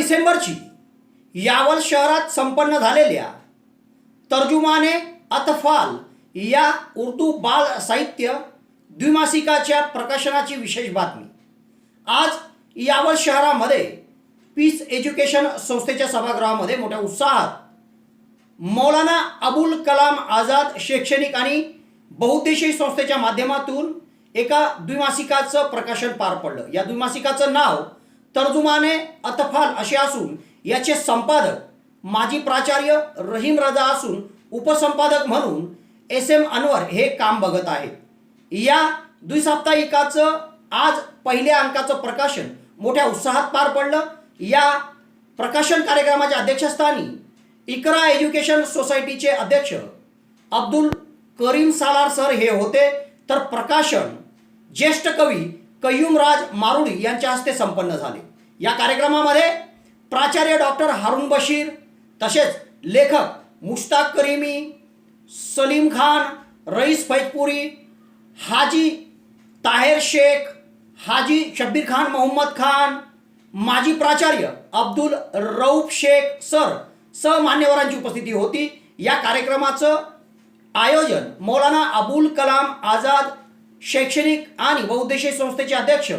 डिसेंबरची यावल शहरात संपन्न झालेल्या तर्जुमाने अतफाल या उर्दू बाल साहित्य द्विमासिकाच्या प्रकाशनाची विशेष बातमी। आज यावल शहरामध्ये पीस एज्युकेशन संस्थेच्या सभागृहामध्ये मोठ्या उत्साहात मौलाना अबुल कलाम आझाद शैक्षणिक आणि बहुउद्देशीय संस्थेच्या माध्यमातून एका द्विमासिकाचं प्रकाशन पार पडलं। या द्विमासिकाचं नाव तर्जुमाने अतफाल असे असून याचे संपादक माजी प्राचार्य रहीम रजा असून उपसंपादक म्हणून SM अनवर हे काम बघत आहेत। या द्विसाप्ताहिकाचं आज पहिल्या अंकाचं प्रकाशन मोठ्या उत्साहात पार पडलं। या प्रकाशन कार्यक्रमाच्या अध्यक्षस्थानी इकरा एज्युकेशन सोसायटीचे अध्यक्ष अब्दुल करीम सालार सर हे होते, तर प्रकाशन ज्येष्ठ कवी कय्यूमराज मारुडी यांच्या हस्ते संपन्न झाले। या कार्यक्रमामध्ये प्राचार्य डॉक्टर हारून बशीर, तसेच लेखक मुश्ताक करीमी, सलीम खान, रईस फैजपुरी, हाजी ताहेर शेख, हाजी शब्बीर खान मोहम्मद खान, माजी प्राचार्य अब्दुल रऊफ शेख सर मान्यवरांची उपस्थिती होती। या कार्यक्रमाचं आयोजन मौलाना अबुल कलाम आझाद शैक्षणिक आणि बहुउद्देशीय संस्थेचे अध्यक्ष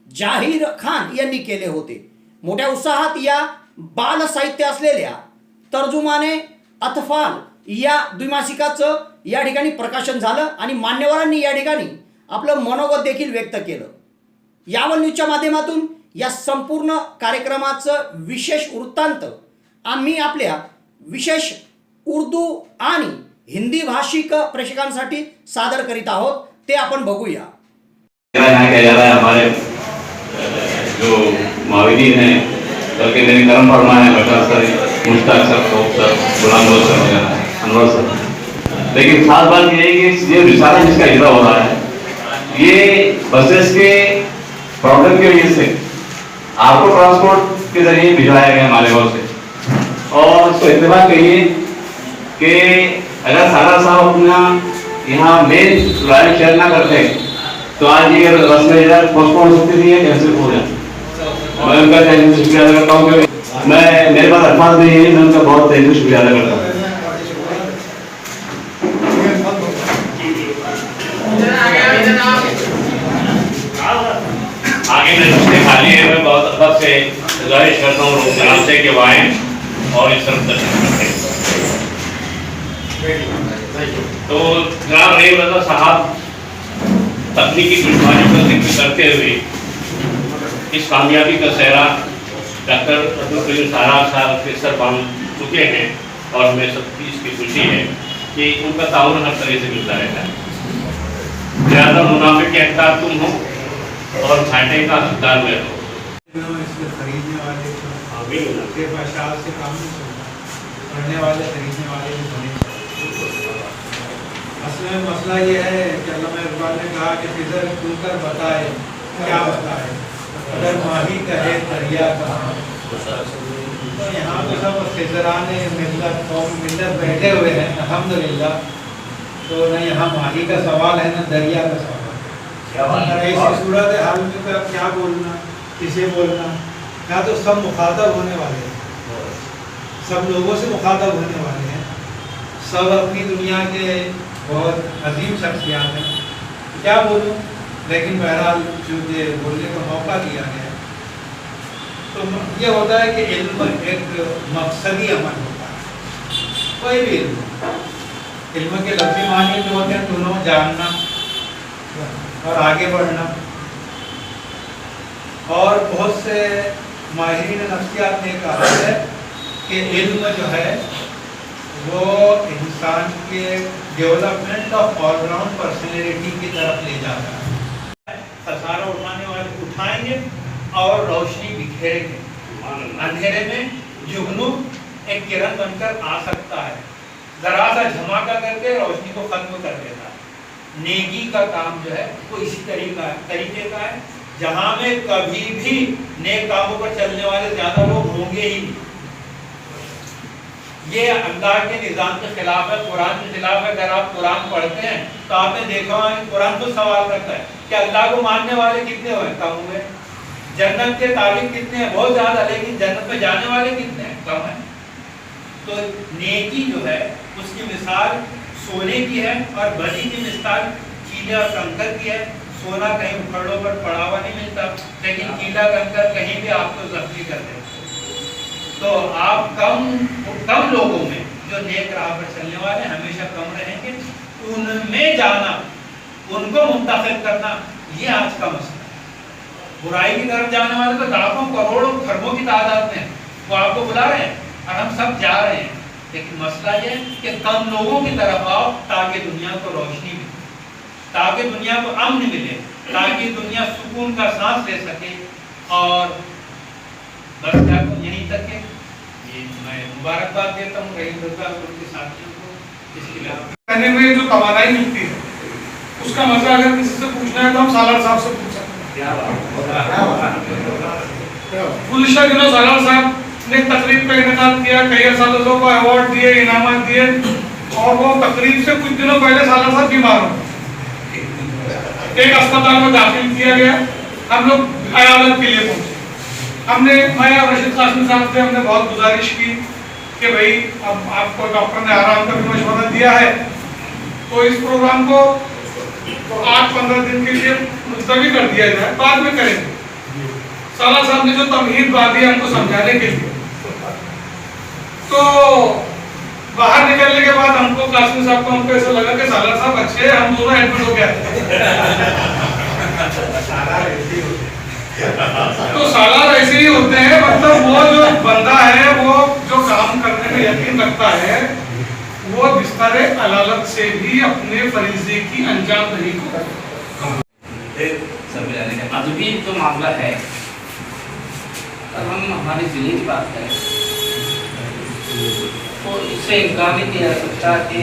जाहीर खान यांनी केले होते। मोठ्या उत्साहात या बाल साहित्य असलेल्या तर्जुमाने अतफाल या द्विमासिकाचं या ठिकाणी प्रकाशन झालं आणि मान्यवरांनी या ठिकाणी आपलं मनोगत देखील व्यक्त केलं। यावल न्यूजच्या माध्यमातून या संपूर्ण कार्यक्रमाचं विशेष वृत्तांत आम्ही आपल्या विशेष उर्दू आणि हिंदी भाषिक प्रेक्षकांसाठी सादर करीत आहोत, ते आपण बघूया। यहाँ क्या जा रहा है, हमारे जो माविदीन हैं बल्कि मेरे करम फरमा है बटर सर, मुश्ताक सर, खौफ सर, गुलाम रोज सर वगैरह, अनवर सर। लेकिन खास बात ये है कि ये रिसाला जिसका इजरा हो रहा है ये बसेस के प्रॉब्लम की वजह से आपको ट्रांसपोर्ट के जरिए भिजवाया गया मालेगांव से, और उसको इत्तेफाक कहिए कि अगर सारा साहब अपना यहाँ मेन रॉयल शेयर ना करते तो आज ये बस में पोस्टपोन हो सकती थी, कैंसिल हो जाए। मैं उनका तहे दिल से शुक्रिया अदा करता हूँ कि मेरे पास अल्फाज नहीं है, मैं उनका बहुत तहे दिल से शुक्रिया अदा करता हूँ। आगे में रिश्ते खाली है, मैं बहुत अदब से गुजारिश करता हूँ लोग जनाब से कि वो आएं और इस तरफ दर्शन करते हैं। तो जनाब रहीम रजा साहब तकनीकी दुश्मनी का जिक्र करते हुए इस कामयाबी का सेहरा डॉक्टर अब्दुल करीम सालार साहब के सर बांध चुके हैं, और हमें सबकी इसकी खुशी है कि उनका ताउन हर तरह से मिलता रहता है। ज़्यादा मुनाफे के हकदार तुम हो और घाटे का हकदार मैं हो। खरीदने वाले से काम नहीं चलता, पढ़ने वाले खरीदने वाले भी होने चाहिए। असल में मसला ये है कि अल्लामा इकबाल ने कहा कि फिजर खुलकर बताए, क्या बताए, अगर माही कहे दरिया कहाँ। तो यहाँ तो सब फिजरान मिल्लत कौम मिल्लत बैठे हुए हैं अल्हम्दुलिल्लाह। तो न यहाँ माही का सवाल है न दरिया का सवाल है। ऐसी सूरत हाल में तो अब क्या बोलना, किसे बोलना, यहाँ तो सब मुखातब होने वाले हैं, सब लोगों से मुखातब होने वाले हैं, सब अपनी दुनिया के बहुत अजीम शख्सियात हैं। क्या बोलूँ, लेकिन बहरहाल चूँकि बोलने का मौका दिया गया तो ये होता है कि इल्म एक मकसदी अमल होता है। कोई भी इल्म के लफ्ज़ी मानी जो होते हैं दोनों जानना और आगे बढ़ना। और बहुत से माहिरीन नफ्सियात ने कहा है कि इल्म जो है वो इंसान के डेवलपमेंट ऑफ ऑलराउंड पर्सनैलिटी की तरफ ले जाता है। खसारा उठाने वाले उठाएंगे और रोशनी बिखेरेंगे। अंधेरे में जुगनू एक किरण बनकर आ सकता है, जरा सा धमाका करके रोशनी को खत्म कर देता है। नेकी का काम जो है वो इसी तरीके का है, जहाँ में कभी भी नेक कामों पर चलने वाले ज्यादा लोग होंगे ही। ये अल्लाह के निज़ाम के खिलाफ है, कुरान के खिलाफ है। अगर आप कुरान पढ़ते हैं तो आपने देखा है कुरान को सवाल करता है कि अल्लाह को मानने वाले कितने हुए, कम हुए। जन्नत के तालिब कितने हैं? बहुत ज्यादा, लेकिन जन्नत में जाने वाले कितने हैं? कम है। तो नेकी जो है उसकी मिसाल सोने की है और बदी की मिसाल कीले और कंकर की है। सोना कहीं उखड़ों पर पड़ा हुआ नहीं मिलता, लेकिन कीला कंकर कहीं भी आपको जख्मी कर देता। तो आप कम लोगों में जो नेक राह पर चलने वाले हमेशा कम रहेंगे, उनमें जाना, उनको मुंतखब करना, ये आज का मसला है। बुराई की तरफ जाने वाले तो लाखों करोड़ों खरबों की तादाद में वो आपको बुला रहे हैं और हम सब जा रहे हैं, लेकिन मसला ये है कि कम लोगों की तरफ आओ ताकि दुनिया को रोशनी मिले, ताकि दुनिया को अमन मिले, ताकि दुनिया सुकून का सांस ले सके। और बस क्या यहीं तक है, ये मैं मुबारकबाद देता हूँ रहीम रजा और उनके साथियों को इसके लिए। कहने में जो तवानाई मिलती है उसका मजा अगर किसी से पूछना है तो हम सालार साहब से पूछ सकते हैं। गुज़िश्ता दिनों सालार साहब ने तकरीब का इनेकाद किया, कई असातिज़ों को अवार्ड दिए, इनामत दिए, और वो तकरीब से कुछ दिनों पहले सालार साहब बीमार हो, एक अस्पताल में दाखिल किया गया। हम लोग अयालत के लिए पहुंचे। हमने मैं और रशीद कासिम साहब से हमने बहुत गुजारिश की कि भाई अब आपको डॉक्टर ने आराम का भी मशवरा दिया है, तो इस प्रोग्राम को 8-15 दिन के लिए मुलतवी कर दिया जाए, बाद में करेंगे। सालार साहब ने जो तमहीद बात दी हमको समझाने के लिए, तो बाहर निकलने के बाद हमको कासिम साहब को हमको ऐसा लगा कि सालार साहब अच्छे हैं, हम दोनों एडमिट हो गए। तो सालार ऐसे ही होते हैं, मतलब वो जो बंदा है वो जो काम करने में यकीन रखता है वो बिस्तर अदालत से भी अपने फरीजे की अंजामदही को। अभी जो मामला है, अगर हम हमारे जिले की बात करें तो इससे इनकार नहीं किया जा सकता कि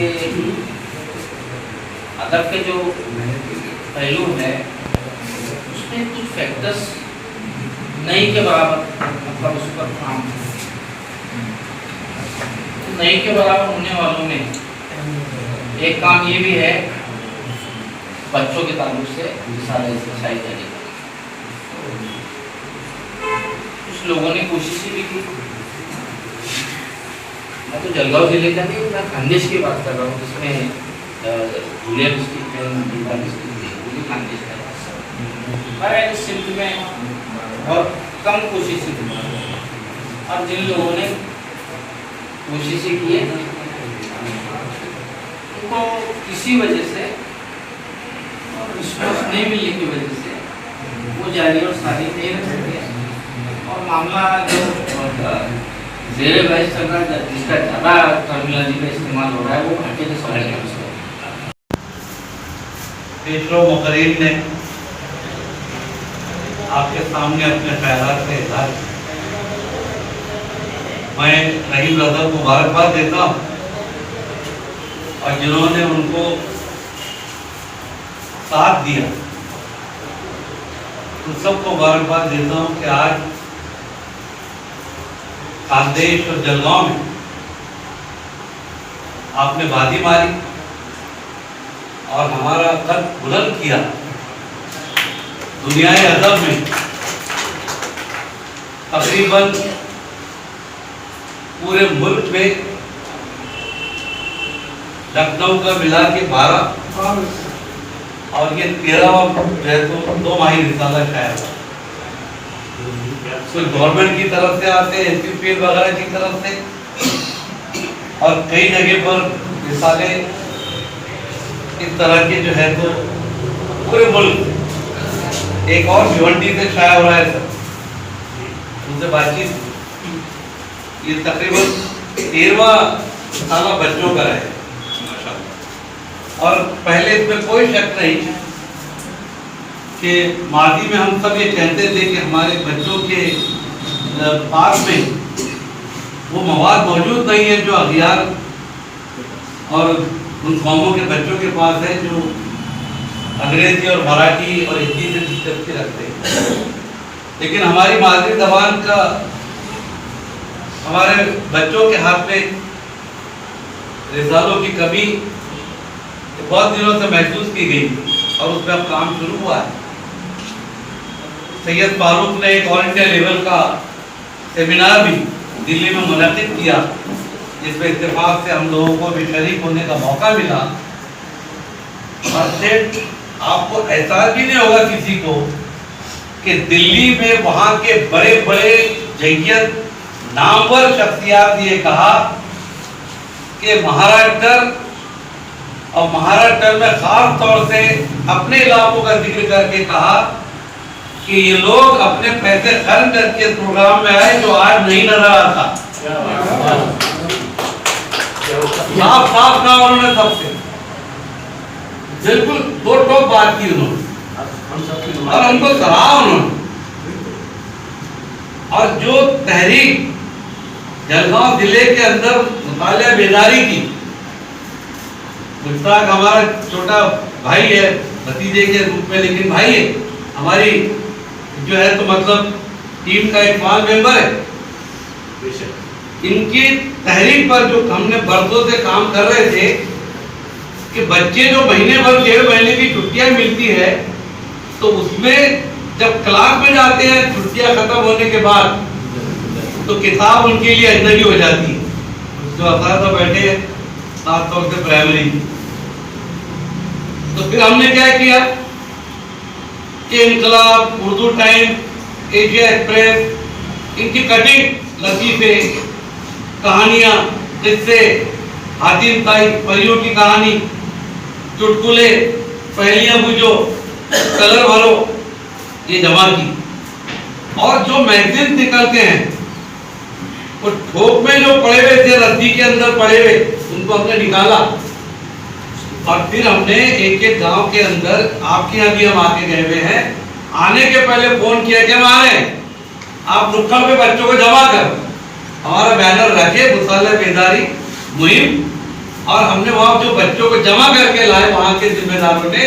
अदब के जो पहलू है उसमें कुछ फैक्टर्स नहीं के बराबर, मतलब उस पर काम नहीं के बराबर होने वालों में एक काम ये भी है बच्चों के ताल्लुक से सारे सच्चाई जारी। कुछ लोगों ने कोशिश भी की, मैं तो जलगांव जिले का नहीं, मैं खानदेश की बात कर रहा हूँ, जिसमें धुलिया डिस्ट्रिक्ट है, दीपा डिस्ट्रिक्ट है, वो भी खानदेश का है। सिंध में बहुत कम कोशिश की, और जिन लोगों ने कोशिशें की है उनको किसी वजह से और रिस्पॉन्स नहीं मिलने की वजह से वो जारी और सारी नहीं रख सके, और मामला जो ज़ेरे बहस चल रहा है, जिसका ज़्यादा टर्मिनोलॉजी का इस्तेमाल हो रहा है, वो घाटे के सवाल है। पेशरो मुकर्रीन ने आपके सामने अपने ख्यालात से इजहार, मैं रहीम रजा को मुबारकबाद देता हूँ, और जिन्होंने उनको साथ दिया उन सबको मुबारकबाद देता हूँ कि आज खानदेश और जलगांव में आपने बाजी मारी और हमारा कद बुलंद किया। दुनियाए अदब में तकरीबन पूरे मुल्क में लखनऊ का मिला के 12 और ये 13वां जो है तो 2 माही रिसाला शायद कोई गवर्नमेंट की तरफ से आते हैं, एसपीपीएल वगैरह की तरफ से, और कई जगह पर रिसाले इस तरह के जो है तो पूरे मुल्क। एक और भिवंडी से शाया हो रहा है सर, उनसे बातचीत, ये तकरीबन 13वां साला बच्चों का है, और पहले इसमें कोई शक नहीं कि माजी में हम सब ये कहते थे कि हमारे बच्चों के पास में वो मवाद मौजूद नहीं है जो अगियार और उन कौमों के बच्चों के पास है जो अंग्रेजी और मराठी और हिंदी से दिलचस्पी रखते हैं। लेकिन हमारी मादरी ज़बान का हमारे बच्चों के हाथ में रिसालों की कमी बहुत दिनों से महसूस की गई और उस पर अब काम शुरू हुआ है। सैयद फारूक ने एक ऑल इंडिया लेवल का सेमिनार भी दिल्ली में मुनक़िद किया, जिसमें इत्तेफाक से हम लोगों को भी शरीक होने का मौका मिला। और फिर आपको एहसास भी नहीं होगा किसी को कि दिल्ली में वहाँ के बड़े बड़े जय्यत नामवर शख्सियात ये कहा कि महाराष्ट्र और महाराष्ट्र में खास तौर से अपने इलाकों का जिक्र करके कहा कि ये लोग अपने पैसे खर्च करके इस प्रोग्राम में आए जो आज नहीं नजर आता। साफ साफ कहा उन्होंने सबसे, बिल्कुल दो टोक बात की उन्होंने और उनको सराहा उन्होंने। और जो तहरीक जलगांव जिले के अंदर मुतालिया बेदारी की, मुश्ताक हमारा छोटा भाई है, भतीजे के रूप में, लेकिन भाई है हमारी जो है, तो मतलब टीम का एक फाल मेंबर है। इनकी तहरीक पर जो हमने बरसों से काम कर रहे थे कि बच्चे जो महीने भर 1.5 महीने की छुट्टियां मिलती है, तो उसमें जब क्लास में जाते हैं छुट्टियां खत्म होने के बाद, तो किताब उनके लिए अजनबी हो जाती है। जो असातिज़ा बैठे हैं खास तौर से प्राइमरी, तो फिर हमने क्या किया कि इनकलाब, उर्दू टाइम, एशिया एक्सप्रेस, इनकी कटिंग लतीफे, कहानियाँ, जिससे हातिम ताई परियों की कहानी, चुटकुले, पहेलियाँ बुझो, कलर भरो, ये जमा की। और जो मैगजीन निकलते हैं वो ठोक में जो पड़े हुए थे, रद्दी के अंदर पड़े हुए, उनको हमने निकाला। और फिर हमने एक एक गांव के अंदर, आपके यहाँ भी हम आके गए हुए हैं, आने के पहले फोन किया कि हम आ रहे हैं, आप नुक्कड़ पे बच्चों को जमा कर, हमारा बैनर रखे मुतालिया बेदारी मुहिम। और हमने वहाँ जो बच्चों को जमा करके लाए, वहाँ के जिम्मेदारों ने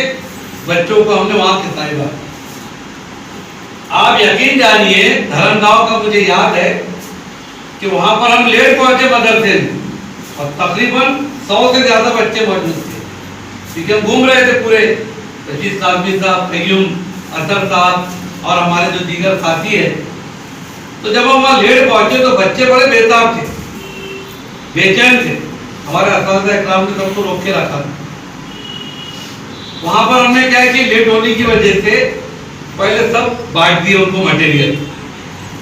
बच्चों को हमने वहाँ खिताई बात। आप यकीन जानिए, धर्मगांव का मुझे याद है कि वहाँ पर हम लेट पहुंचे मदरसे में, और तकरीबन 100 से ज्यादा बच्चे मौजूद थे, क्योंकि हम घूम रहे थे पूरे, रशीद साहब साहब, कयूम, असर साहब और हमारे जो दीगर साथी है। तो जब हम वहाँ लेट पहुंचे तो बच्चे बड़े बेताब थे, बेचैन थे। हमारे असातिज़ा इकराम ने सबको रोक के रखा था। वहाँ पर हमने क्या है कि लेट होने की वजह से पहले सब बांट दिए उनको मटेरियल,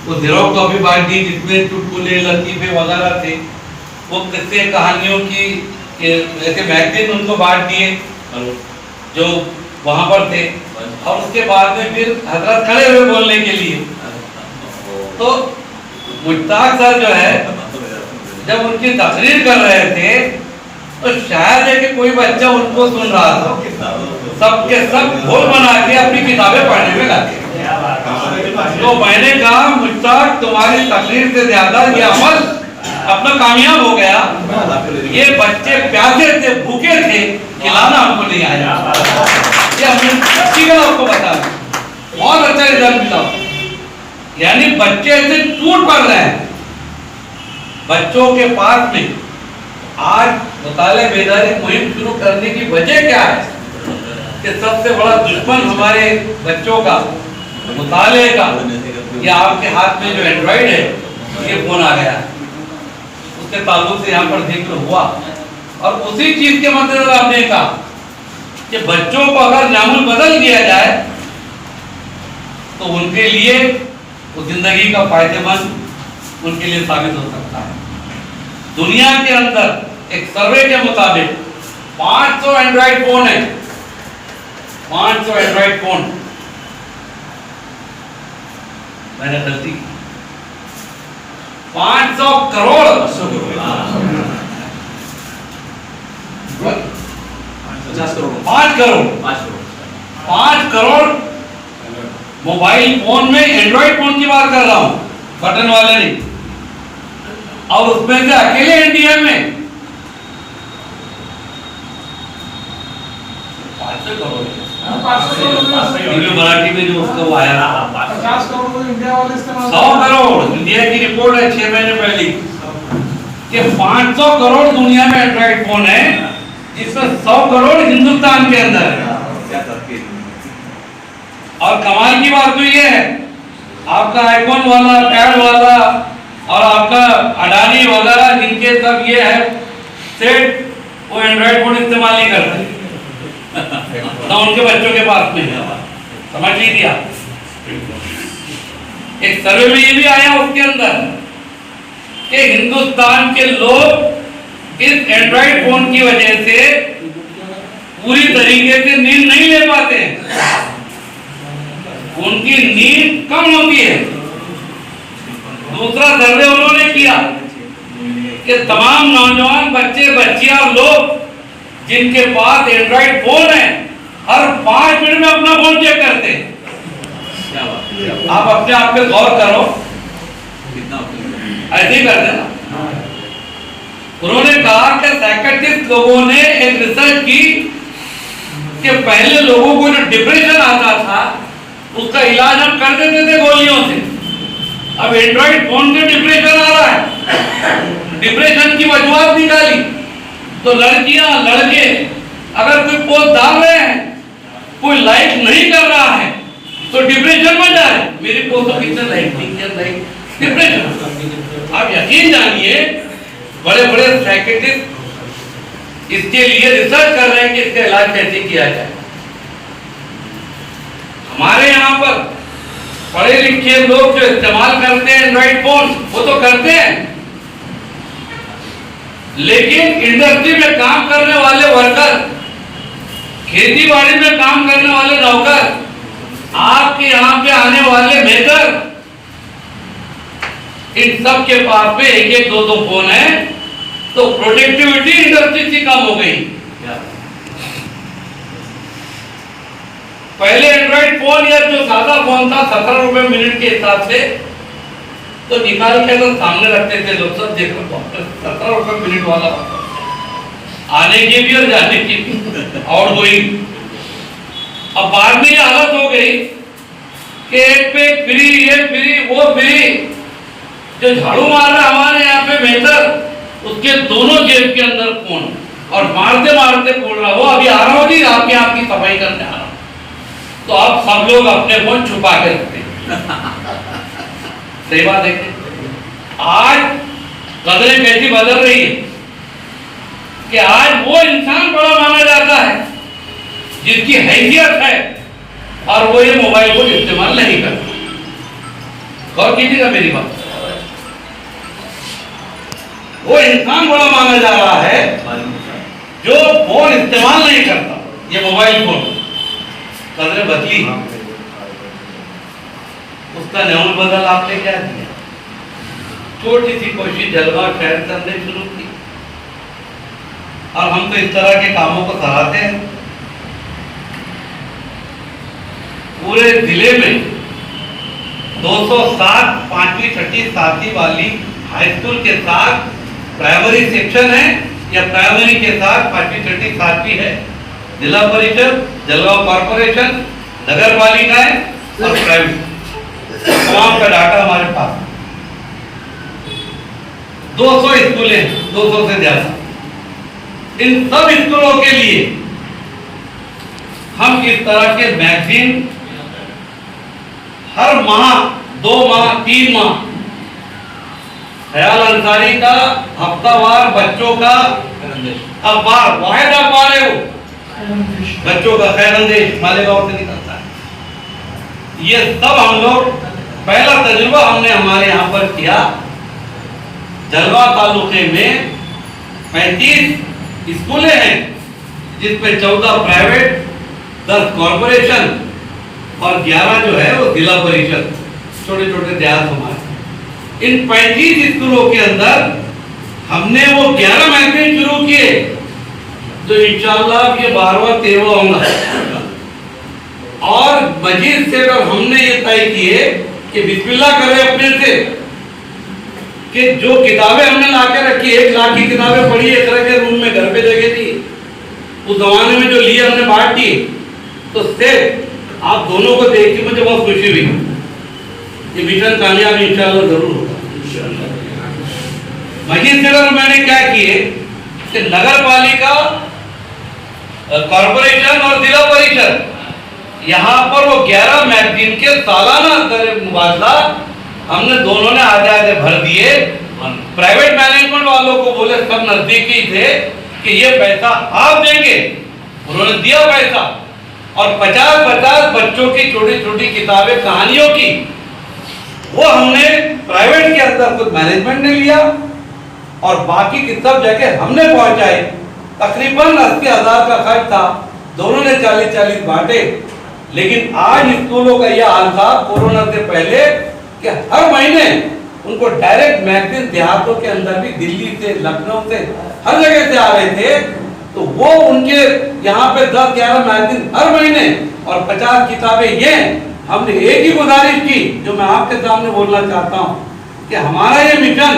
वो ज़ेरॉक्स कॉपी बांट दी जिसमें चुटकुले, लतीफे वगैरह थे, वो किस्से कहानियों की ऐसे मैगजीन उनको बांट दिए जो वहाँ पर थे। और उसके बाद में फिर हजरत खड़े हुए बोलने के लिए, तो मुश्ताक सर जो है जब उनकी तकरीर कर रहे थे, तो शायद है कि कोई बच्चा उनको सुन रहा था, सबके सब घोल बना के अपनी किताबें पढ़ने में लगे। तो मैंने कहा, मुश्ताक तुम्हारी तकरीर से ज्यादा ये अमल अपना कामयाब हो गया। ये बच्चे प्यासे थे, भूखे थे, खिलाना हमको नहीं आया। ये हमने सच्ची बात आपको बता, बहुत अच्छा रिजल्ट मिला। यानी बच्चे ऐसे टूट पड़ रहे हैं। बच्चों के पास में आज मुतालिया बेदारी मुहिम शुरू करने की वजह क्या है कि सबसे बड़ा दुश्मन हमारे बच्चों का मुताले का, या आपके हाथ में जो एंड्रॉइड है, ये फोन आ गया, उसके ताल्लुक से यहाँ पर जिक्र हुआ। और उसी चीज के मद्देनजर हमने कहा कि बच्चों को अगर नामुल बदल दिया जाए तो उनके लिए वो जिंदगी का फायदेमंद उनके लिए साबित हो सकता है। दुनिया के अंदर एक सर्वे के मुताबिक 500 एंड्रॉइड फोन है, 500 एंड्रॉइड फोन। मैंने गलती की, 500 करोड़ 5 करोड़ मोबाइल फोन में, एंड्रॉइड फोन की बात कर रहा हूं, बटन वाले नहीं। और उसमें से अकेले इंडिया में 500 करोड़ मराठी में जो उसका वो आया 50 करोड़ इंडिया वाले इस्तेमाल, 100 करोड़ इंडिया की रिपोर्ट है 6 महीने पहले कि 500 करोड़ दुनिया में एंड्रॉइड फोन है, जिसमें 100 करोड़ हिंदुस्तान के अंदर है। और कमाल की बात तो ये है आपका आईफोन वाला, पैड वाला और आपका अडानी वगैरह जिनके सब ये है सेट, वो एंड्रॉइड फोन इस्तेमाल नहीं करते ना उनके बच्चों के पास में है। समझ लीजिए आप। एक सर्वे में ये भी आया उसके अंदर कि हिंदुस्तान के लोग इस एंड्रॉइड फोन की वजह से पूरी तरीके से नींद नहीं ले पाते हैं, उनकी नींद कम होती है। दूसरा सर्वे उन्होंने किया कि तमाम नौजवान बच्चे बच्चियां और लोग जिनके पास एंड्रॉइड फोन है हर 5 मिनट में अपना फोन चेक करते हैं। आप अपने आप पे गौर करो, ऐसे ही करते ना। उन्होंने कहा कि साइकियाट्रिस्ट लोगों ने एक रिसर्च की कि पहले लोगों को जो डिप्रेशन आता था उसका इलाज हम कर देते थे गोलियों से, अब एंड्रॉइड फोन से डिप्रेशन आ रहा है। डिप्रेशन की वजूहत निकाली तो लड़कियां लड़के अगर कोई पोस्ट डाल रहे हैं, कोई लाइक नहीं कर रहा है तो डिप्रेशन में जा रहे, मेरी पोस्ट कितने लाइक नहीं किया, लाइक डिप्रेशन। आप यकीन जानिए बड़े बड़े साइकियाट्रिस्ट इसके लिए रिसर्च कर रहे हैं कि इसका इलाज कैसे किया जाए। हमारे यहाँ पर पढ़े लिखे लोग जो इस्तेमाल करते हैं एंड्रॉइड फोन वो तो करते हैं, लेकिन इंडस्ट्री में काम करने वाले वर्कर, खेती बाड़ी में काम करने वाले नौकर, आपके यहाँ पे आने वाले मेकर, इन सब के पास में एक एक दो फोन है, तो प्रोडक्टिविटी इंडस्ट्री की कम हो गई। पहले एंड्रॉइड फोन या जो सादा फोन था 17 रुपए मिनट के हिसाब से तो निकाल के तो सामने रखते थे लोग, सब देख रहे 17 रुपए मिनट वाला आने की भी और जाने की भी और गोइंग। अब बाद में ये हालत हो गई कि एक पे फ्री, ये फ्री, वो फ्री। जो झाड़ू मार रहा हमारे यहाँ पे बेहतर, उसके दोनों जेब के अंदर फोन और मारते मारते बोल रहा वो अभी आ रहा हूँ जी, आपके आप की सफाई करने आ रहा हूँ। तो अब सब लोग अपने फोन छुपा के रखते हैं। सही बात है। आज कदरें कैसी बदल रही है कि आज वो इंसान बड़ा माना जाता है जिसकी हैसियत है और वो ये मोबाइल फोन इस्तेमाल नहीं करता। गौर कीजिएगा मेरी बात। वो इंसान बड़ा माना जा रहा है जो फोन इस्तेमाल नहीं करता, ये मोबाइल फोन। कदरें बदली, उसका न्यून बदल आपने क्या दिया? छोटी सी कोशिश जलवा शहर करने शुरू की और हम तो इस तरह के कामों को सराहते हैं। पूरे जिले में 207 5वीं 6वीं 7वीं वाली हाई स्कूल के साथ प्राइमरी सेक्शन है या प्राइमरी के साथ 5वीं 6वीं 7वीं है। जिला परिषद, जलगांव कॉर्पोरेशन, नगर पालिकाएं और प्राइवेट, तमाम का डाटा हमारे पास। 200 स्कूलें हैं, 200 से ज्यादा। इन सब स्कूलों के लिए हम इस तरह के मैगजीन हर माह, 2 माह, 3 माह, ख्याल अंसारी का हफ्तावार बच्चों का अखबार, वाहिद अखबार है वो बच्चों का खैर अंदेश मालेगांव से निकलता है। ये सब हम लोग पहला तजुर्बा हमने हमारे यहाँ पर किया। जलवा तालुके में 35 स्कूलें हैं जिसमें 14 प्राइवेट, 10 कॉर्पोरेशन और 11 जो है वो जिला परिषद, छोटे छोटे देहात हमारे। इन 35 स्कूलों के अंदर हमने वो 11 मैगजीन शुरू किए जो इंशाअल्लाह ये 12वां 13वां होगा। और मजीद से अगर हमने ये तय किए कि बिस्मिल्लाह करें अपने से कि जो किताबें हमने ला के रखी, 1 लाख की किताबें पढ़ी एक तरह के रूम में, घर पे जगह थी उस जमाने में, जो लिए हमने बांट दी। तो सिर्फ आप दोनों को देख के मुझे बहुत खुशी हुई। ये मिशन कामयाब इंशाअल्लाह जरूर होगा। मजीद से मैंने क्या किए कि नगर पालिका, कॉर्पोरेशन और जिला परिषद यहाँ पर वो 11 मैगजीन के सालाना मुबादला हमने दोनों ने आधे आधे भर दिए। प्राइवेट मैनेजमेंट वालों को बोले, सब नजदीकी थे कि ये पैसा आप देंगे, उन्होंने दिया पैसा, और 50-50 बच्चों की छोटी छोटी किताबें कहानियों की वो हमने प्राइवेट के अंदर खुद मैनेजमेंट ने लिया और बाकी की सब जगह हमने पहुंचाए। तकरीबन 80,000 का खर्च था, दोनों ने 40-40 बांटे। लेकिन आज स्कूलों का यह हाल था कोरोना से पहले कि हर महीने उनको डायरेक्ट मैगजीन देहातों के अंदर भी, दिल्ली से, लखनऊ से, हर जगह से आ रहे थे, तो वो उनके यहाँ पे 10-11 मैगजीन हर महीने और 50 किताबें। ये हमने एक ही गुजारिश की जो मैं आपके सामने बोलना चाहता हूँ कि हमारा ये मिशन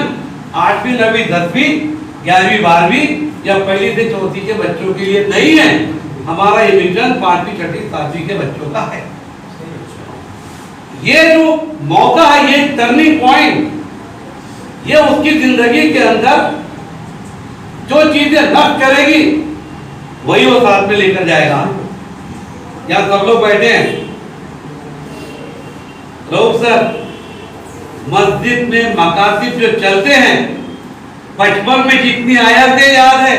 8वीं 9वीं 10वीं 11वीं 12वीं या 1ली से 4थी के बच्चों के लिए नहीं है, हमारा ये मिशन 5वीं 6वीं 7वीं के बच्चों का है। ये जो मौका है, ये टर्निंग पॉइंट, ये उसकी जिंदगी के अंदर जो चीजें नष्ट करेगी वही वो साथ में लेकर जाएगा। यहां सब लोग बैठे हैं, लोग सर मस्जिद में मकासिद जो चलते हैं, बचपन में जितनी आयतें याद है,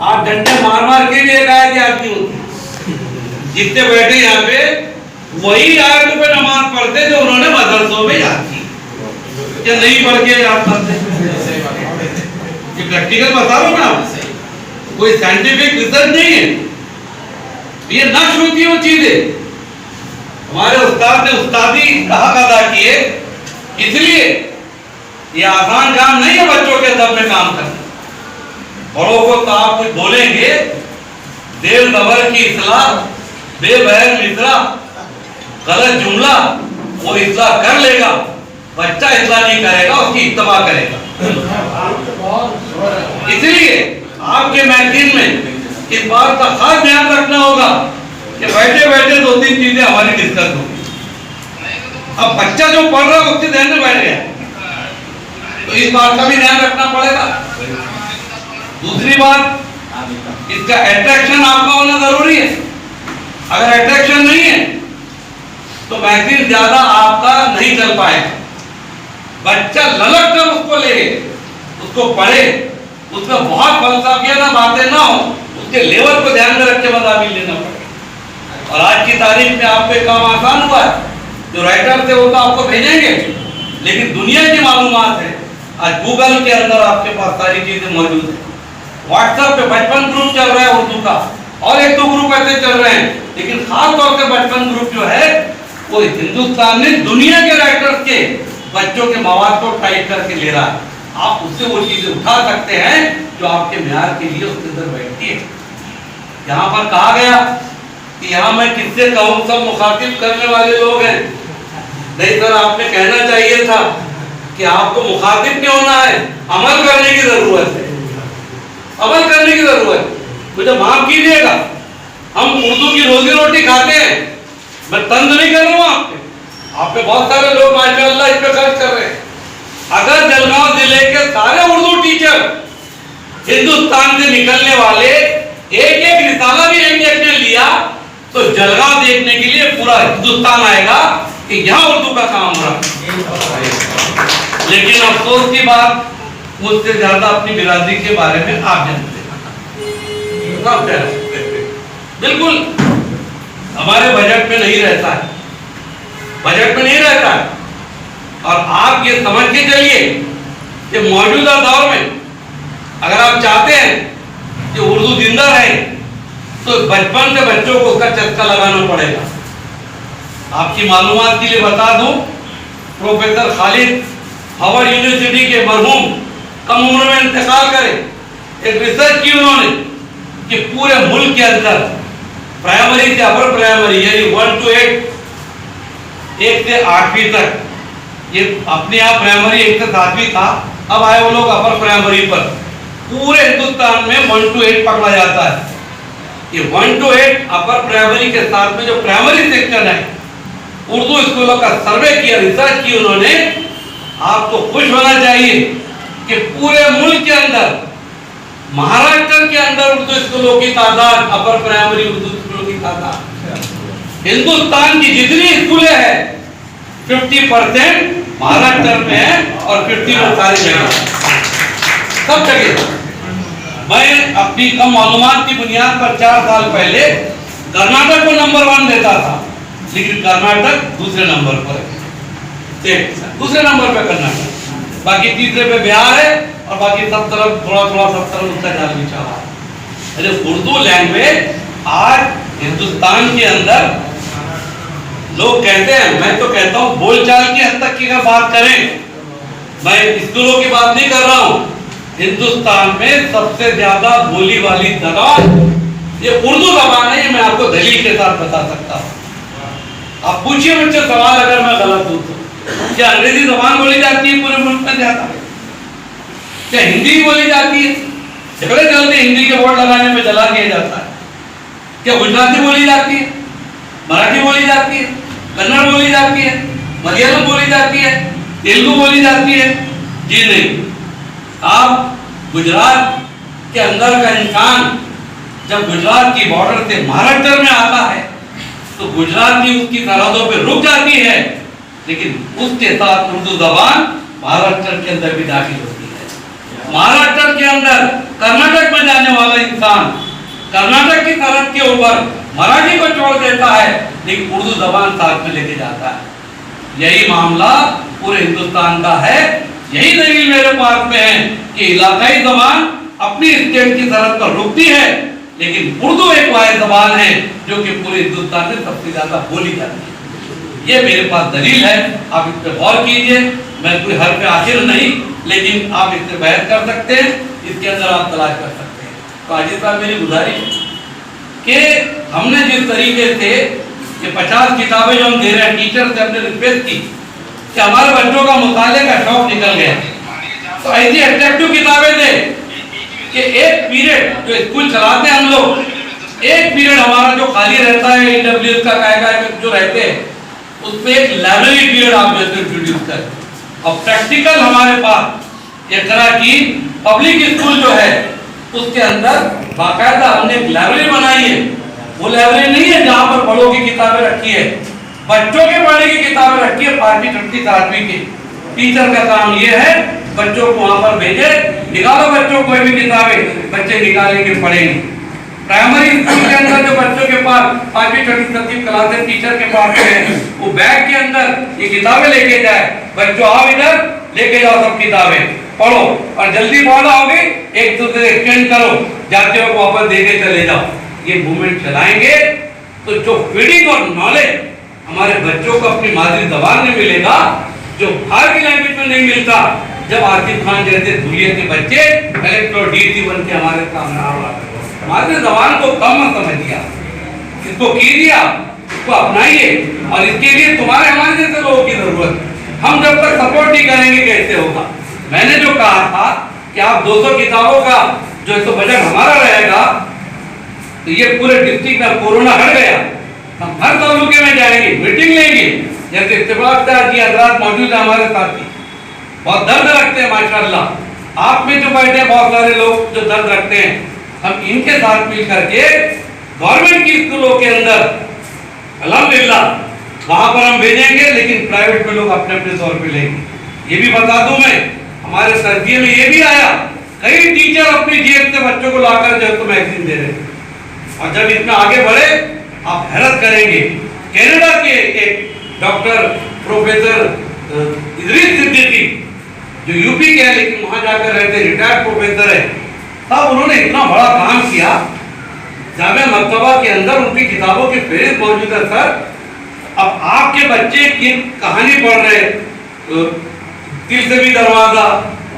आप डंडे मार मार के भी एक आयत याद नहीं होती। जितने बैठे यहाँ पे वही आयतों पे नमाज पढ़ते जो उन्होंने मदरसों में याद की, या नहीं पढ़ के याद करते। ये प्रैक्टिकल बता रहा हूं मैं आपसे, कोई साइंटिफिक रिसर्च नहीं है, ये नष्ट होती है वो चीजें। हमारे उस्ताद ने उस्तादी का हक अदा किए, इसलिए ये आसान काम नहीं है बच्चों के दम में काम करना। बड़ों को तो आप कुछ बोलेंगे, देर दबर की इस्लाह, बेबहर मिसरा, गलत जुमला, वो इस्लाह कर लेगा, बच्चा इस्लाह नहीं करेगा, उसकी इत्तबा करेगा। इसलिए आपके मैगजीन में इस बात का खास ध्यान रखना होगा कि बैठे बैठे 2-3 चीजें हमारी डिस्कस होगी। अब बच्चा जो पढ़ रहा है उसके ध्यान में बैठ गया, तो इस बात का भी ध्यान रखना पड़ेगा। दूसरी बात, इसका अट्रैक्शन आपका होना जरूरी है। अगर अट्रैक्शन नहीं है तो मैगजीन ज्यादा आपका नहीं चल पाएगा। बच्चा ललक कर उसको ले, उसको पढ़े, उसमें बहुत फलसफियाना बातें ना हो, उसके लेवल को ध्यान में रख के मज़ामीन लेना पड़ेगा। और आज की तारीख में आपको एक काम आसान हुआ है, जो राइटर थे वो तो आपको भेजेंगे, लेकिन दुनिया की मालूमात है आज गूगल के अंदर आपके पास सारी चीजें मौजूद है। व्हाट्सएप पे 55 ग्रुप चल रहा है उर्दू का, और 1-2 ग्रुप ऐसे चल रहे हैं, लेकिन खास तौर से 55 ग्रुप जो है वो हिंदुस्तान में दुनिया के राइटर्स के बच्चों के मवाद को टाइप करके ले रहा है। आप उससे वो चीजें उठा सकते हैं जो आपके म्यार के लिए उसके अंदर बैठती है। यहाँ पर कहा गया कि यहाँ मैं किससे कहूँ, सब मुखातिब करने वाले लोग हैं। नहीं सर, आपने कहना चाहिए था कि आपको मुखातिब नहीं होना है, अमल करने की जरूरत है, अमल करने की जरूरत है। मुझे माफ कीजिएगा, हम उर्दू की रोजी रोटी खाते हैं, मैं तंज नहीं कर रहा हूँ आप पे बहुत सारे लोग माशाअल्लाह इस पे खर्च कर रहे हैं। अगर जलगांव जिले के सारे उर्दू टीचर हिंदुस्तान से निकलने वाले एक रिसाला भी एक ने लिया तो जलगांव देखने के लिए पूरा हिंदुस्तान आएगा कि यहाँ उर्दू का काम हो रहा है। लेकिन अफसोस की बात, मुझसे ज्यादा अपनी बिरादरी के बारे में आप जानते हैं। बिल्कुल हमारे बजट में नहीं रहता है, बजट में नहीं रहता है। और आप ये समझ के चलिए कि मौजूदा दौर में अगर आप चाहते हैं कि उर्दू जिंदा रहे तो बचपन से बच्चों को उसका चस्का लगाना पड़ेगा। आपकी मालूमात के लिए बता दूं, प्रोफेसर खालिद हार्वर्ड यूनिवर्सिटी के मरहूम कम उम्र में इंतकाल करे, एक रिसर्च की उन्होंने कि पूरे मुल्क के अंदर प्राइमरी से अपर प्राइमरी यानी 1 to 8, 1 से 8वीं तक, ये अपने आप प्राइमरी 1 से 7वीं था, अब आए वो लोग अपर प्राइमरी पर। पूरे हिंदुस्तान में 1 to 8 पकड़ा जाता है। ये 1 to 8 अपर प्राइमरी के साथ में जो प्राइमरी सेक्शन है, उर्दू स्कूलों का सर्वे किया, रिसर्च की उन्होंने। आपको खुश होना चाहिए कि पूरे मुल्क के अंदर, महाराष्ट्र के अंदर उर्दू स्कूलों की तादाद, अपर प्राइमरी उर्दू स्कूलों की तादाद हिंदुस्तान की जितनी स्कूलें हैं 50% महाराष्ट्र में है और 50% सारी जगह, सब जगह। मैं अपनी कम मालूमात की बुनियाद पर 4 साल पहले कर्नाटक को नंबर 1 देता था, लेकिन कर्नाटक दूसरे नंबर पर है, दूसरे नंबर पे कर्नाटक, बाकी तीसरे पे बिहार है और बाकी सब तरफ थोड़ा थोड़ा सब तरफ उसका जाल बिछा हुआ है। अरे उर्दू लैंग्वेज आज हिंदुस्तान के अंदर लोग कहते हैं, मैं तो कहता हूँ बोलचाल की हद तक की अगर बात करें, मैं स्कूलों की बात नहीं कर रहा हूँ, हिंदुस्तान में सबसे ज्यादा बोली वाली जबान ये उर्दू जबान है। ये मैं आपको दलील के साथ बता सकता हूँ। आप पूछिए मुझसे सवाल अगर मैं गलत हूं तो, क्या अंग्रेजी जबान बोली जाती है पूरे मुल्क में ज्यादा? क्या हिंदी बोली जाती है? झगड़े चलते हिंदी के बोर्ड लगाने में जला दिया जाता है। क्या गुजराती बोली जाती है, मराठी बोली जाती है, कन्नड़ बोली जाती है, मलयालम बोली जाती है, तेलुगु बोली जाती है? जी नहीं। आप गुजरात के अंदर का इंसान जब गुजरात की बॉर्डर से महाराष्ट्र में आता है तो गुजरात की उसकी सरहदों पे रुक जाती है, लेकिन उसके साथ उर्दू जबान महाराष्ट्र के अंदर भी दाखिल होती है। महाराष्ट्र के अंदर कर्नाटक में जाने वाला इंसान कर्नाटक की सरहद के ऊपर मराठी को छोड़ देता है, लेकिन उर्दू जबान साथ में लेके जाता है। यही मामला पूरे हिंदुस्तान का है। यही दलील मेरे पास में है कि इलाकाई जबान अपनी स्टेट की सरहद पर रुकती है, लेकिन उर्दू एक वाहिद जबान है जो कि पूरे हिंदुस्तान में सबसे ज्यादा बोली जाती है। ये मेरे पास दलील है, आप इस पर गौर कीजिए। मैं कोई हर पे आखिर नहीं, लेकिन आप इससे बहस कर सकते हैं, इसके अंदर आप तलाश कर सकते हैं। तो आजिज साहब मेरी गुजारिश कि हमने जिस तरीके से ये 50 किताबें जो हम दे रहे हैं, टीचर से हमने रिक्वेस्ट की कि हमारे बच्चों का मुताले का शौक निकल गया, तो ऐसी अट्रैक्टिव किताबें दे कि एक पीरियड जो स्कूल चलाते हैं हम लोग, एक पीरियड हमारा जो खाली रहता है ईडब्ल्यूएस का काय जो रहते हैं, उसमें एक लाइब्रेरी पीरियड आप जैसे इंट्रोड्यूस करें। और प्रैक्टिकल हमारे पास एक तरह की पब्लिक स्कूल जो है उसके अंदर बाकायदा हमने एक लाइब्रेरी बनाई है। वो लाइब्रेरी नहीं है जहाँ पर बड़ों की किताबें रखी है, बच्चों के पढ़ने की किताबें रखी है। 5वीं 6वीं 7वीं की टीचर का काम ये है बच्चों को वहां पर भेजे, निकालो बच्चों कोई भी किताबें, बच्चे निकालेंगे पढ़ेंगे। प्राइमरी स्कूल के अंदर जो बच्चों के पास 5वीं 6वीं 7वीं क्लासेस टीचर के पास है, वो बैग के अंदर ये किताबें लेके जाए, बच्चों आओ इधर लेके जाओ सब किताबें पढ़ो, और जल्दी पढ़ना होगी एक दूसरे से एक्सचेंज करो, जाते हो वापस दे के चले जाओ। ये मूवमेंट चलाएंगे तो जो फीडिंग और नॉलेज हमारे बच्चों को अपनी मादरी जबान में मिलेगा, जो बाहर की लैंग्वेज में नहीं मिलता। जब आसिफ खान जैसे दुनिया के बच्चे कलेक्टर और डीसी बन के हमारे सामने आ रहा है, मादरी जबान को कम मत समझिए, इसको कीजिए, इसको अपनाइए, और इसके लिए तुम्हारे हमारे जैसे लोगों की जरूरत। हम जब तक सपोर्ट नहीं करेंगे कैसे होगा? मैंने जो कहा था कि आप 200 किताबों का जो तो बजट हमारा रहेगा, तो ये पूरे डिस्ट्रिक्ट में कोरोना हट गया, हम हर तालुके में जाएंगे, मीटिंग लेंगे। जैसे इत्तेफाक जी हजरात मौजूद है हमारे साथी, बहुत दर्द रखते हैं माशाल्लाह। आप में जो बैठे हैं बहुत सारे लोग जो दर्द रखते हैं, हम इनके साथ मिल करके गवर्नमेंट की स्कूलों के अंदर अल्हम्दुलिल्लाह वहां पर हम भेजेंगे, लेकिन प्राइवेट में लोग अपने अपने तौर पे लेंगे। ये भी बता दूं मैं, हमारे सर्दियों में ये भी आया, कई टीचर अपनी जेब से बच्चों को लाकर जो तो मैगजीन दे रहे हैं। और जब इतना आगे बढ़े आप हैरत करेंगे, कनाडा के एक डॉक्टर प्रोफेसर इदरीस सिद्दीकी जो यूपी के हैं लेकिन वहां जाकर रहते, रिटायर्ड प्रोफेसर है साहब, उन्होंने इतना बड़ा काम किया। जामिया मक्तबा के अंदर उनकी किताबों की फहरिस्त मौजूद है सर। अब आपके बच्चे की कहानी पढ़ रहे, दिल से भी दरवाजा,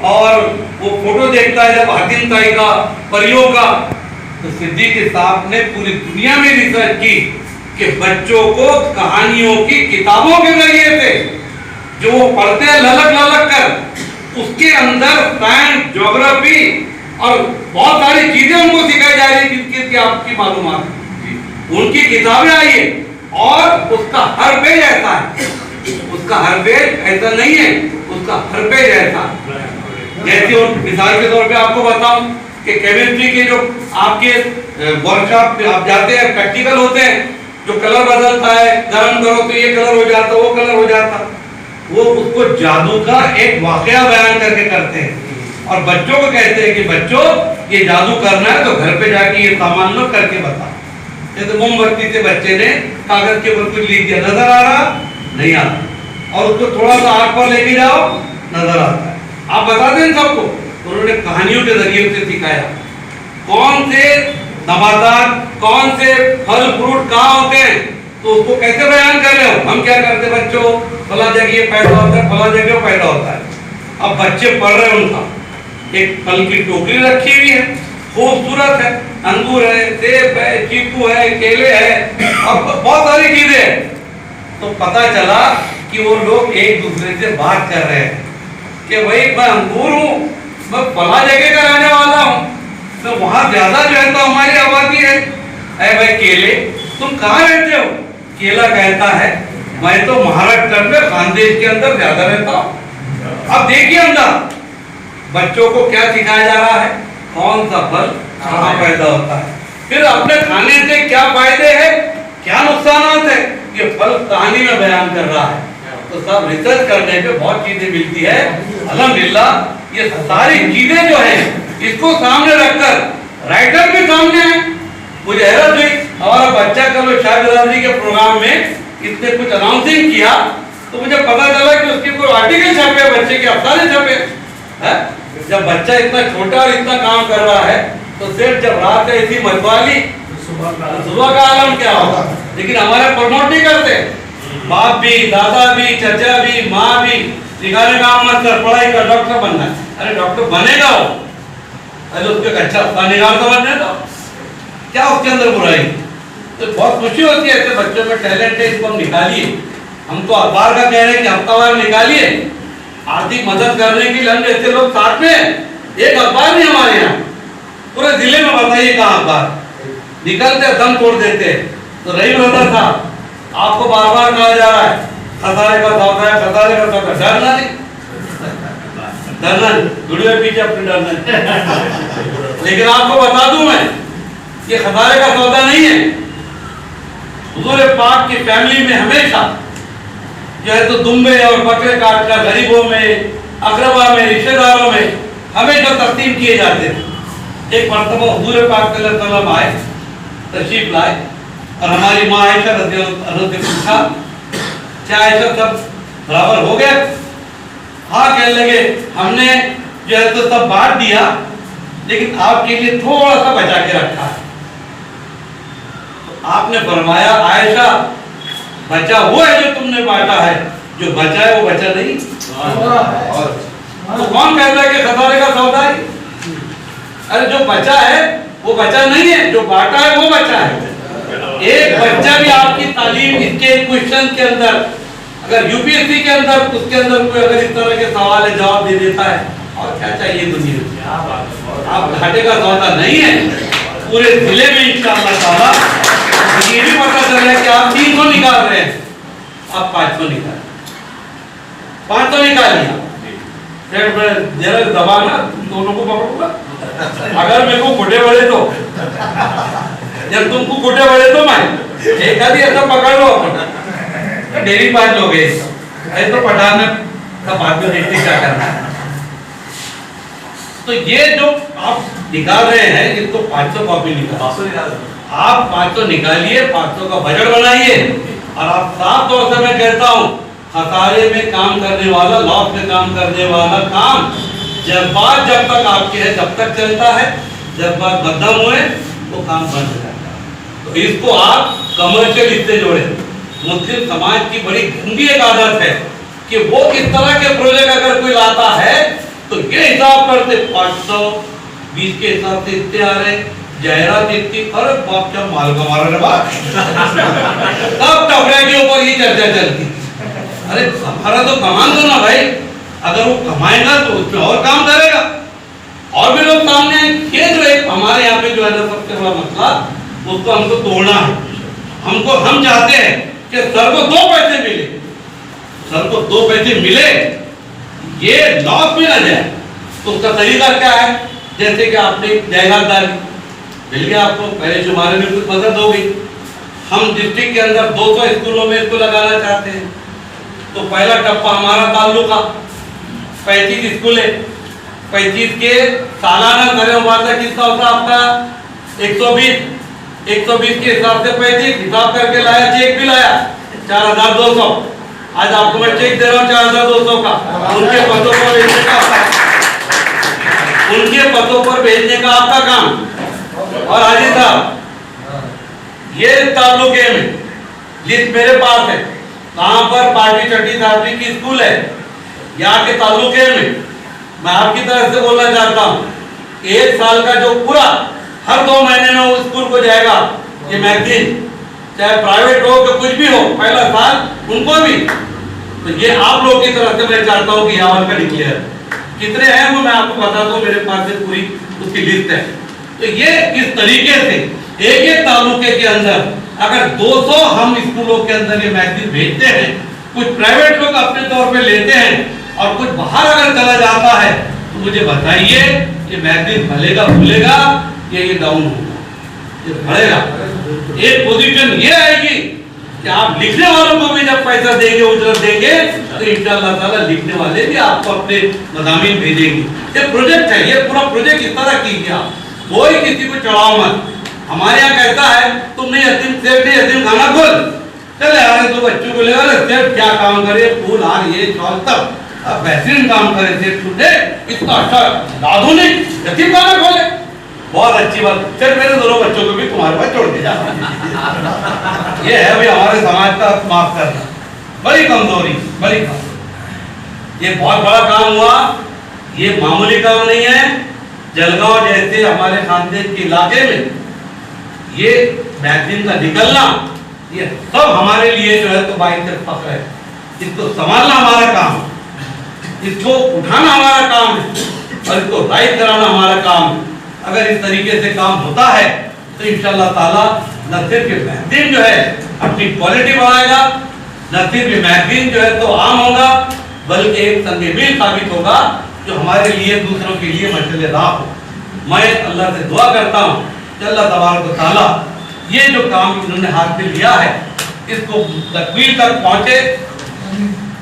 और वो फोटो देखता है जब हातिम ताई का, परियों का, तो सिद्दीकी साहब ने पूरी दुनिया में रिसर्च की कि बच्चों को कहानियों की किताबों के जरिए से जो वो पढ़ते हैं ललक ललक कर, उसके अंदर साइंस, ज्योग्राफी और बहुत सारी चीजें उनको सिखाई जा रही जिनकी आपकी मालूमात। उनकी किताबें आई है और उसका हर पेज ऐसा है, उसका हर पेज ऐसा नहीं है, उसका हर पेज ऐसा। जैसे मिसाल के तौर पे आपको बताऊं कि केमिस्ट्री के जो आपके वर्कशॉप आप जाते हैं, प्रैक्टिकल होते हैं, जो कलर बदलता है, गर्म करो तो ये कलर हो जाता, वो कलर हो जाता, वो उसको जादू का एक वाकया बयान करके करते हैं और बच्चों को कहते हैं कि बच्चों ये जादू करना है तो घर पे जाके ये सामान लो करके बता। जैसे मोमबत्ती से बच्चे ने कागज के ऊपर कुछ लिख दिया, नजर आ रहा नहीं आता, और उसको थोड़ा सा आग पर लेके जाओ नजर आता है। आप बता दें सबको, उन्होंने कहानियों के जरिए से सिखाया कौन से नबातात, कौन से फल फ्रूट कहाँ होते हैं, तो उसको कैसे बयान कर रहे हो। हम क्या करते बच्चों, फला जगह ये पैदा होता है, फला जगह पैदा होता है। अब बच्चे पढ़ रहे हैं, उनका एक फल की टोकरी रखी हुई है, खूबसूरत है, अंगूर है, सेब है, चीकू है, केले है और बहुत सारी चीजें हैं। तो पता चला कि वो लोग एक दूसरे से बात कर रहे हैं कि भाई मैं अंगूर हूँ, मैं फला जगह का रहने वाला हूँ, तो वहां ज्यादा जो है तो हमारी आबादी है। अरे भाई केले, तुम कहाँ रहते हो? केला कहता है मैं तो महाराष्ट्र में खानदेश के अंदर ज्यादा रहता हूँ। अब देखिए अंदर बच्चों को क्या सिखाया जा रहा है, कौन सा फल कहाँ पैदा होता है, फिर अपने खाने से क्या फायदे हैं, क्या नुकसान है, ये फल कहानी में बयान कर रहा है। तो सब रिसर्च करने पे बहुत चीजें मिलती है। अल्हम्दुलिल्लाह ये सारी चीजें जो है इसको सामने रखकर राइटर भी सामने है। मुझे हैरत हुई, हमारा बच्चा कल शाह बिरादरी के प्रोग्राम में इसने कुछ अनाउंसिंग किया तो मुझे पता चला कि उसके कोई आर्टिकल छपे, बच्चे के अफसाने छपे है। जब बच्चा इतना छोटा और इतना काम कर रहा है तो फिर जब रात है इसी मतवाली सुबह का आलम क्या होगा। लेकिन हमारे प्रमोट नहीं करते, बाप भी, दादा भी, चचा भी, माँ भी सिखाने का मत कर, पढ़ाई कर, डॉक्टर बनना है। अरे डॉक्टर बनेगा वो, अरे उसके अच्छा निगाह तो बनने दो, क्या उसके अंदर बुराई। तो बहुत खुशी होती है ऐसे बच्चों में टैलेंट है, इसको हम निकालिए। हम तो अखबार का कह रहे हैं कि हफ्तावार निकालिए, आर्थिक मदद करने के लिए हम जैसे लोग साथ में, एक अखबार नहीं हमारे यहाँ पूरे जिले में, बताइए कहाँ अखबार निकलते दम तोड़ देते। तो रही रहता था, आपको बार बार कहा जा रहा है खसारे का सौदा है, खसारे का सौदा, डरना नहीं, डरना नहीं, वीडियो पीछे अपने डरना नहीं। लेकिन आपको बता दूं मैं, ये खसारे का सौदा नहीं है। हुजूर पाक की फैमिली में हमेशा जो है तो दुम्बे और बकरे काटकर गरीबों में, अकरबा में, रिश्तेदारों में हमेशा तकसीम किए जाते थे। एक मरतबा हुजूर पाक सल्लल्लाहु अलैहि वसल्लम आए, तशरीफ लाए और हमारी माँ आयशा रज़ी अल्लाह अन्हा से पूछा, क्या आयशा सब बराबर हो गया? हाँ कहने लगे, हमने जो है तो सब बांट दिया, लेकिन आपके लिए थोड़ा सा बचा के रखा है। तो आपने फरमाया, आयशा बचा वो है जो तुमने बांटा है, जो बचा है वो बचा नहीं। तो कौन कहता है कि खसारे का सौदा है? अरे जो बचा है वो बचा नहीं है, जो बांटा है वो बचा है। एक बच्चा भी आपकी तालीम इसके क्वेश्चन के अंदर, अगर यूपीएससी के अंदर उसके अंदर कोई अगर इस तरह के सवाल है जवाब दे देता है, और क्या चाहिए दुनिया में। आप घाटे का सौदा नहीं है पूरे जिले में इंशाअल्लाह ताला। ये भी पता चल रहा है कि आप 300 निकाल रहे हैं, आप 500 निकाल, 500 निकाल लिया। जरा दबाना, दोनों को पकड़ूंगा, अगर मेरे को गुटे बड़े तो, जब तुमको गुटे बड़े तो मैं एक आदि ऐसा पकड़ लो, डेरी 5 लोग ऐसे तो पढ़ाना सब बाद में देखते क्या करना है। तो ये जो आप निकाल रहे हैं, इसको 500 कॉपी निकाल, आप 500 निकालिए, 500 का बजट बनाइए। और आप साफ तौर से मैं कहता हूँ, खसारे में काम करने वाला, लॉस में काम करने वाला काम जज्बात जब तक आपके है तब तक चलता है, जज्बात बदनाम हुए वो काम बंद हो जाता है। तो इसको आप कमर्शियल इससे जोड़े। मुस्लिम समाज की बड़ी गंदी एक आदत है कि वो इस तरह के प्रोजेक्ट अगर कोई लाता है तो ये हिसाब करते 520 के हिसाब से इतने आ रहे, जायरात इतनी, अरे बाप क्या माल कमा रहे बाप। तब टपड़े के ऊपर ही चर्चा चलती। अरे हमारा तो कमान दो ना भाई, अगर वो कमाएगा तो उसमें और काम करेगा और भी लोग सामने आए। ये जो एक हमारे यहाँ पे जो है ना सबसे बड़ा मसला, उसको हमको तोड़ना है। हम चाहते हैं कि सर को 2 पैसे मिले, सर को 2 पैसे मिले, ये लॉस में ना जाए। तो उसका तरीका क्या है? जैसे कि आपने जायदाददारी मिल गया, आपको पहले शुमारे में कुछ मदद हो गई, हम डिस्ट्रिक्ट के अंदर 200 स्कूलों में इसको लगाना चाहते हैं। तो पहला टप्पा हमारा ताल्लुका 35 स्कूल है, 35 के सालाना दर मुबादला कितना होता आपका 120 के हिसाब से 35 हिसाब करके लाया, चेक भी लाया 4200। आज आपको मैं चेक दे रहा हूँ 4200 का, उनके पतों पर भेजने का आपका काम। और हाजी साहब ये ताल्लुके में लिस्ट मेरे पास है, कहाँ पर पार्टी छठी सातवीं की स्कूल है, यहाँ के ताल्लुके में मैं आपकी तरफ से बोलना चाहता हूँ, 1 साल का जो पूरा हर 2 महीने में उस स्कूल को जाएगा ये मैगजीन, चाहे प्राइवेट हो कि कुछ भी हो, पहला साल उनको भी। तो ये आप लोग की तरफ से मैं चाहता हूँ कि यहाँ का डिक्लेयर कितने हैं वो मैं आपको बताता हूँ, मेरे पास से पूरी उसकी लिस्ट है। तो ये इस तरीके से एक तालुके के अंदर अगर 200 हम स्कूलों के अंदर ये मैगजीन भेजते हैं, कुछ प्राइवेट लोग अपने तौर पे लेते हैं और कुछ बाहर अगर चला जाता है, तो मुझे बताइए ये मैगजीन भलेगा भूलेगा ये डाउन होगा, ये बढ़ेगा। एक पोजीशन ये आएगी कि आप लिखने वालों को भी जब पैसा देंगे, उजरत देंगे, तो इंशाअल्लाह ताला लिखने वाले भी आपको अपने मज़ामीन भेजेंगे। ये प्रोजेक्ट है, ये पूरा प्रोजेक्ट इस तरह कीजिए आप, कोई किसी को चढ़ाओ मत। हमारे यहाँ कहता है तुमने यतीम खाना खोल, चले आ रहे 2 बच्चों को लेकर सेठ क्या काम करे, फूल हार ये चौल तब अब बेहतरीन काम करे, सेठ छूटे इतना अच्छा आधुनिक यतीम खाना खोले, बहुत अच्छी बात। चल मेरे दोनों बच्चों को भी तुम्हारे पास छोड़ के जा। ये है भाई हमारे समाज का माफ करना, बड़ी कमजोरी, बड़ी कमजोरी। ये बहुत बड़ा काम हुआ, ये मामूली काम नहीं है। जलगांव जैसे हमारे खानदेश के इलाके में ये मैगजीन का निकलना, ये सब हमारे लिए जो है तो बाइक से फख्र है। इसको संभालना हमारा काम, इसको उठाना हमारा काम है और इसको राइट कराना हमारा काम है। अगर इस तरीके से काम होता है तो इंशाअल्लाह ताला न सिर्फ ये मैगजीन जो है अपनी क्वालिटी बढ़ाएगा, न सिर्फ ये मैगजीन जो है तो आम होगा, बल्कि एक संगीन साबित होगा जो हमारे लिए दूसरों के लिए मशअल राह हो। मैं अल्लाह से दुआ करता हूँ कि अल्लाह तबारक व तआला ये जो काम इन्होंने हाथ में लिया है इसको तकमील तक पहुँचे,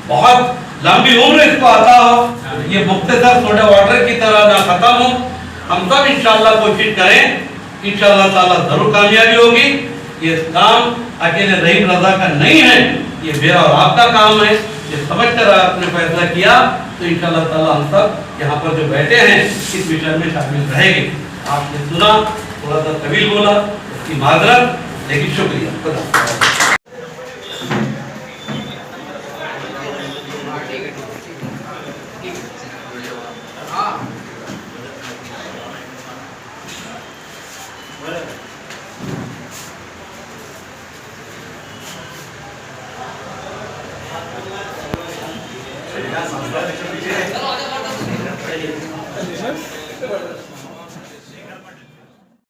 बहुत लंबी उम्र इसको आता हो, ये मुख्तसर सोडा वाटर की तरह ना खत्म हो। हम सब इंशाअल्लाह कोशिश करें, इंशाअल्लाह ताला जरूर कामयाबी होगी। ये काम अकेले रहीम रजा का नहीं है, ये मेरा और आपका काम है। ये समझकर आपने फैसला किया तो इंशाअल्लाह ताला हम सब यहाँ पर जो बैठे हैं इस विषय में शामिल रहेंगे। आपने सुना, थोड़ा सा तवील बोला, इसकी माजरत, लेकिन शुक्रिया। खुदा Sir?